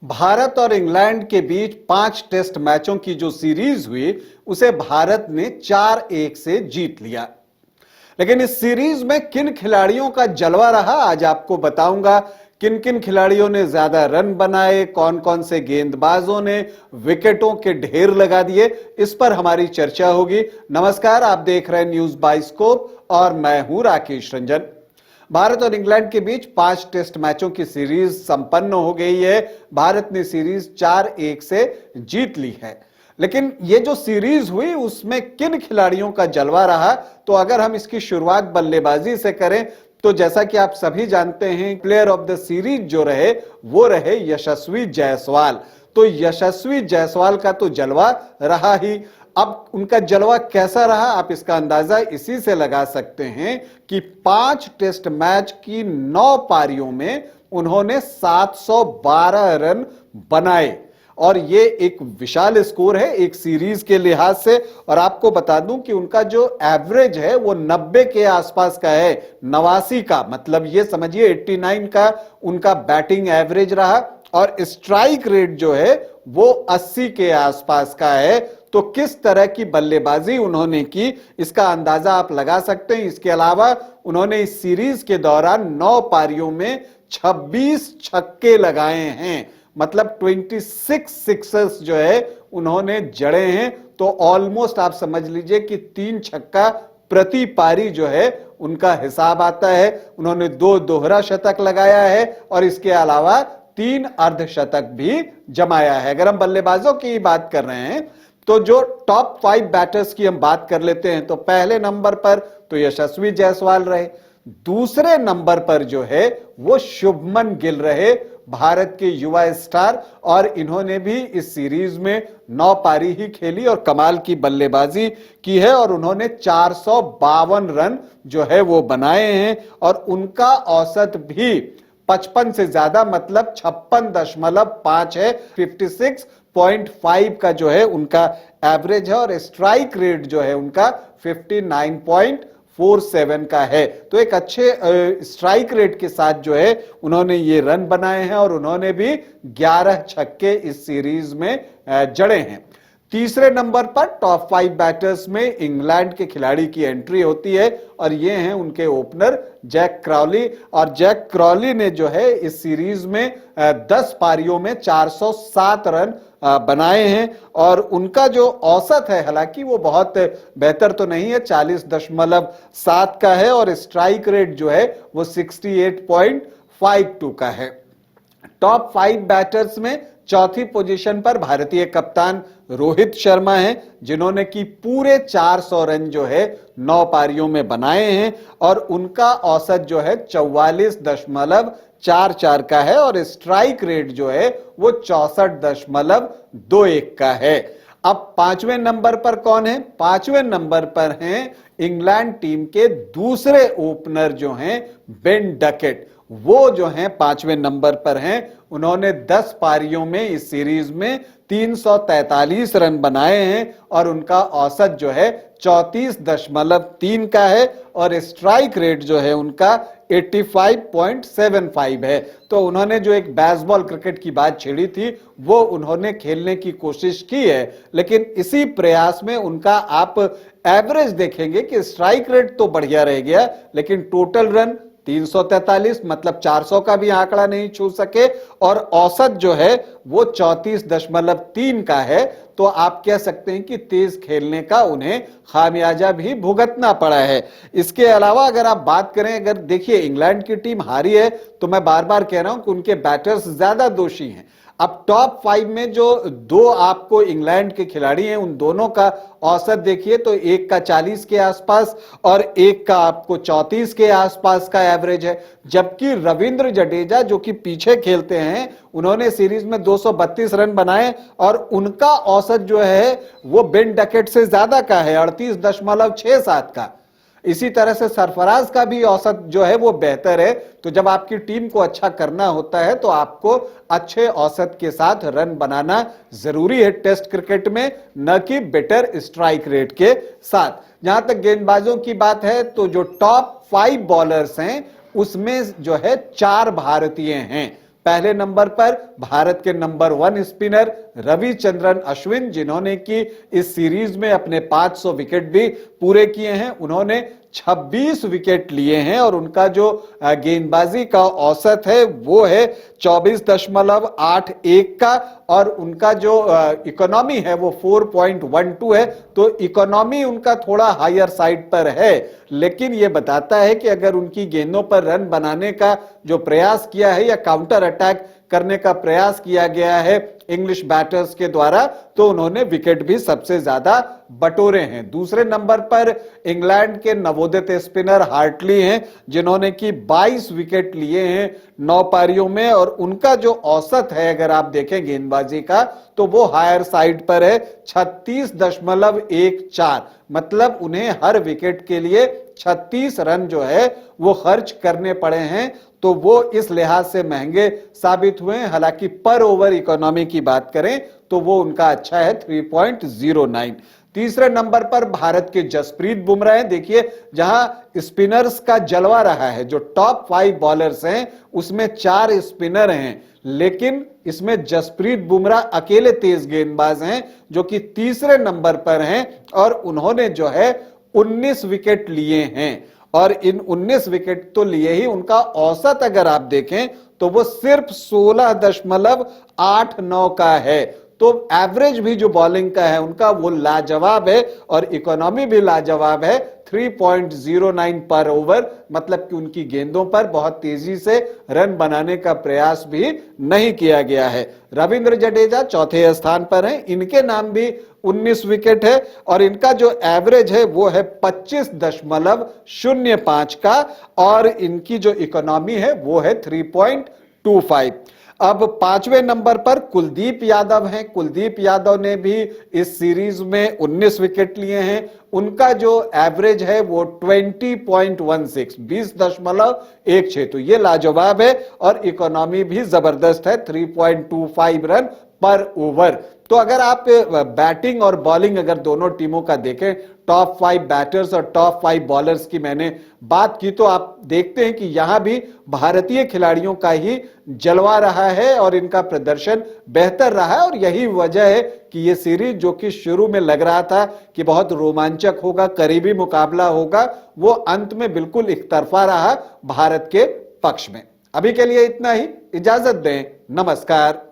भारत और इंग्लैंड के बीच 5 टेस्ट मैचों की जो सीरीज हुई उसे भारत ने 4-1 से जीत लिया। लेकिन इस सीरीज में किन खिलाड़ियों का जलवा रहा आज आपको बताऊंगा। किन किन खिलाड़ियों ने ज्यादा रन बनाए, कौन कौन से गेंदबाजों ने विकेटों के ढेर लगा दिए, इस पर हमारी चर्चा होगी। नमस्कार, आप देख रहे हैं न्यूज बाइस्कोप और मैं हूं राकेश रंजन। भारत और इंग्लैंड के बीच 5 टेस्ट मैचों की सीरीज संपन्न हो गई है। भारत ने सीरीज 4-1 से जीत ली है। लेकिन ये जो सीरीज हुई उसमें किन खिलाड़ियों का जलवा रहा, तो अगर हम इसकी शुरुआत बल्लेबाजी से करें तो जैसा कि आप सभी जानते हैं, प्लेयर ऑफ द सीरीज जो रहे वो रहे यशस्वी जायसवाल। तो यशस्वी जायसवाल का तो जलवा रहा ही। अब उनका जलवा कैसा रहा, आप इसका अंदाजा इसी से लगा सकते हैं कि 5 टेस्ट मैच की 9 पारियों में उन्होंने 712 रन बनाए और ये एक विशाल स्कोर है एक सीरीज के लिहाज से। और आपको बता दूं कि उनका जो एवरेज है वो 90 के आसपास का है, 89 का, मतलब ये समझिए 89 का उनका बैटिंग एवरेज रहा और स्ट्राइक रेट जो है वो 80 के आसपास का है। तो किस तरह की बल्लेबाजी उन्होंने की इसका अंदाजा आप लगा सकते हैं। इसके अलावा उन्होंने इस सीरीज के दौरान 9 पारियों में 26 छक्के लगाए हैं, मतलब 26 सिक्सर्स जो है उन्होंने जड़े हैं। तो ऑलमोस्ट आप समझ लीजिए कि 3 छक्का प्रति पारी जो है उनका हिसाब आता है। उन्होंने 2 दोहरा शतक लगाया है और इसके अलावा 3 अर्धशतक भी जमाया है। अगर हम बल्लेबाजों की बात कर रहे हैं तो जो टॉप 5 बैटर्स की हम बात कर लेते हैं तो पहले नंबर पर तो यशस्वी जायसवाल रहे, दूसरे नंबर पर जो है वो शुभमन गिल रहे, भारत के युवा स्टार, और इन्होंने भी इस सीरीज में 9 पारी ही खेली और कमाल की बल्लेबाजी की है और उन्होंने 452 रन जो है वो बनाए हैं और उनका औसत भी 55 से ज्यादा, मतलब 56.5 है, 56.5 का जो है उनका एवरेज है और स्ट्राइक रेट जो है उनका 59.47 का है। तो एक अच्छे स्ट्राइक रेट के साथ जो है उन्होंने ये रन बनाए हैं और उन्होंने भी 11 छक्के इस सीरीज में जड़े हैं। तीसरे नंबर पर टॉप 5 बैटर्स में इंग्लैंड के खिलाड़ी की एंट्री होती है और ये हैं उनके ओपनर जैक क्रॉली। और जैक क्रॉली ने जो है इस सीरीज में 10 पारियों में 407 रन बनाए हैं और उनका जो औसत है, हालांकि वो बहुत बेहतर तो नहीं है, 40.7 का है और स्ट्राइक रेट जो है वो 68.52 का है। टॉप 5 बैटर्स में चौथी पोजीशन पर भारतीय कप्तान रोहित शर्मा हैं, जिन्होंने की पूरे 400 रन जो है 9 पारियों में बनाए हैं और उनका औसत जो है 44.44 का है और स्ट्राइक रेट जो है वो 64.21 का है। अब 5वें नंबर पर कौन है? 5वें नंबर पर हैं इंग्लैंड टीम के दूसरे ओपनर जो हैं बेन डकेट। वो जो हैं 5वें नंबर पर हैं। उन्होंने 10 पारियों में इस सीरीज में 343 रन बनाए हैं और उनका औसत जो है 34.3 का है और स्ट्राइक रेट जो है उनका 85.75 है। तो उन्होंने जो एक बेसबॉल क्रिकेट की बात छेड़ी थी वो उन्होंने खेलने की कोशिश की है, लेकिन इसी प्रयास में उनका आप एवरेज देखेंगे कि स्ट्राइक रेट तो बढ़िया रह गया लेकिन टोटल रन 343, मतलब 400 का भी आंकड़ा नहीं छू सके और औसत जो है वो 34.3 का है। तो आप कह सकते हैं कि तेज खेलने का उन्हें खामियाजा भी भुगतना पड़ा है। इसके अलावा अगर आप बात करें, अगर देखिए इंग्लैंड की टीम हारी है तो मैं बार बार कह रहा हूं कि उनके बैटर्स ज्यादा दोषी हैं। अब टॉप 5 में जो 2 आपको इंग्लैंड के खिलाड़ी हैं उन दोनों का औसत देखिए तो एक का 40 के आसपास और एक का आपको 34 के आसपास का एवरेज है, जबकि रविंद्र जडेजा जो कि पीछे खेलते हैं उन्होंने सीरीज में 232 रन बनाए और उनका औसत जो है वो बेन डकेट से ज्यादा का है, 38.67 का। इसी तरह से सरफराज का भी औसत जो है वो बेहतर है। तो जब आपकी टीम को अच्छा करना होता है तो आपको अच्छे औसत के साथ रन बनाना जरूरी है टेस्ट क्रिकेट में, न कि बेटर स्ट्राइक रेट के साथ। जहां तक गेंदबाजों की बात है तो जो टॉप 5 बॉलर्स हैं उसमें जो है 4 भारतीय हैं। पहले नंबर पर भारत के नंबर 1 स्पिनर रविचंद्रन अश्विन, जिन्होंने कि इस सीरीज में अपने 500 विकेट भी पूरे किए हैं। उन्होंने 26 विकेट लिए हैं और उनका जो गेंदबाजी का औसत है वो है 24.81 का, और उनका जो इकोनॉमी है वो 4.12 है। तो इकोनॉमी उनका थोड़ा हायर साइड पर है, लेकिन ये बताता है कि अगर उनकी गेंदों पर रन बनाने का जो प्रयास किया है या काउंटर अटैक करने का प्रयास किया गया है इंग्लिश बैटर्स के द्वारा, तो उन्होंने विकेट भी सबसे ज्यादा बटोरे हैं। दूसरे नंबर पर इंग्लैंड के नवोदित स्पिनर हार्टली हैं, जिन्होंने कि 22 विकेट लिए हैं 9 पारियों में, और उनका जो औसत है अगर आप देखें गेंदबाजी का तो वो हायर साइड पर है 36.14, मतलब उन्हें हर विकेट के लिए 36 रन जो है वो खर्च करने पड़े हैं। तो वो इस लिहाज से महंगे साबित हुए हैं। हालांकि पर ओवर इकोनॉमी की बात करें तो वो उनका अच्छा है 3.09। तीसरे नंबर पर भारत के जसप्रीत बुमराह हैं। देखिए, जहां स्पिनर्स का जलवा रहा है, जो टॉप 5 बॉलर्स हैं उसमें 4 स्पिनर हैं, लेकिन इसमें जसप्रीत बुमराह अकेले तेज गेंदबाज हैं जो कि तीसरे नंबर पर हैं, और उन्होंने जो है 19 विकेट लिए हैं। और इन 19 विकेट तो लिए ही, उनका औसत अगर आप देखें तो वो सिर्फ 16.89 का है। तो एवरेज भी जो बॉलिंग का है उनका वो लाजवाब है, और इकोनॉमी भी लाजवाब है 3.09 पर ओवर, मतलब कि उनकी गेंदों पर बहुत तेजी से रन बनाने का प्रयास भी नहीं किया गया है। रविंद्र जडेजा चौथे स्थान पर हैं, इनके नाम भी 19 विकेट है, और इनका जो एवरेज है वो है 25.05 का, और इनकी जो इकोनॉमी है वो है 3.25। अब 5वें नंबर पर कुलदीप यादव हैं। कुलदीप यादव ने भी इस सीरीज में 19 विकेट लिए हैं। उनका जो एवरेज है वो 20.16, 20.16, तो ये लाजवाब है, और इकोनॉमी भी जबरदस्त है 3.25 रन पर ओवर। तो अगर आप बैटिंग और बॉलिंग अगर दोनों टीमों का देखें, टॉप 5 बैटर्स और टॉप 5 बॉलर्स की मैंने बात की, तो आप देखते हैं कि यहां भी भारतीय खिलाड़ियों का ही जलवा रहा है और इनका प्रदर्शन बेहतर रहा है। और यही वजह है कि ये सीरीज, जो कि शुरू में लग रहा था कि बहुत रोमांचक होगा, करीबी मुकाबला होगा, वो अंत में बिल्कुल एक तरफा रहा भारत के पक्ष में। अभी के लिए इतना ही, इजाजत दें, नमस्कार।